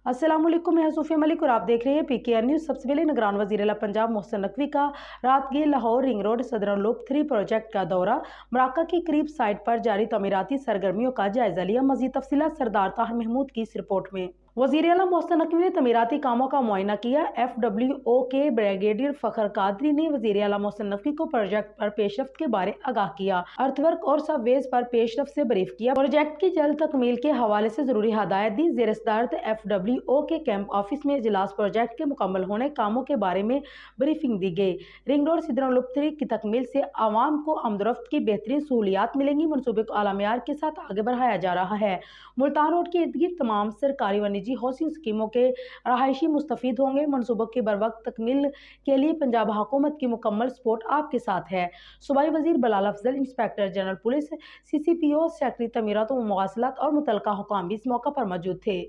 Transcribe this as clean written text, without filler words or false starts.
अस्सलाम वालेकुम, मैं सूफिया मलिक और आप देख रहे हैं PKN न्यूज़। सबसे पहले निगरान वज़ीर आला पंजाब मोहसिन नकवी का रातगीर लाहौर रिंग रोड सदर लूप 3 प्रोजेक्ट का दौरा। मराका के करीब साइट पर जारी तमीराती सरगर्मियों का जायजा लिया। मज़ीद तफसीलात सरदार ताहिर महमूद की इस रिपोर्ट में। वज़ीर आला मोहसिन नकवी ने तमीराती कामों का मुआयना किया। FWO के ब्रिगेडियर फखर कादरी ने वज़ीर आला मोहसिन नकवी को प्रोजेक्ट पर पेशरफ्त के बारे आगाह किया। अर्थवर्क और सबवेज पर पेशरफ्त से ब्रीफ किया। प्रोजेक्ट की जल्द तकमील के हवाले से जरूरी हदायत दी। ज़ेर सदारत FWO के कैंप ऑफिस में इजलास प्रोजेक्ट के मुकम्मल होने कामों के बारे में ब्रीफिंग दी गई। रिंग रोड सिद्रा लूप 3 की तकमील से आवाम को आमदरफ्त की बेहतरीन सहूलियात मिलेंगी। मनसूबे को आला मेयार के साथ आगे बढ़ाया जा रहा है। मुल्तान रोड के इर्द गिर्द तमाम सरकारी व निजी हाउसिंग स्कीमों के रहायशी मुस्तफीद होंगे। मनसूबों की बरवक्त तकमील के लिए पंजाब हुकूमत की मुकम्मल सपोर्ट आपके साथ है। सूबाई वजीर Bilal Afzal, inspector general police, CCPO, secretary तमीरात व मवासलात और मुतलका हुकाम भी इस मौका पर मौजूद थे।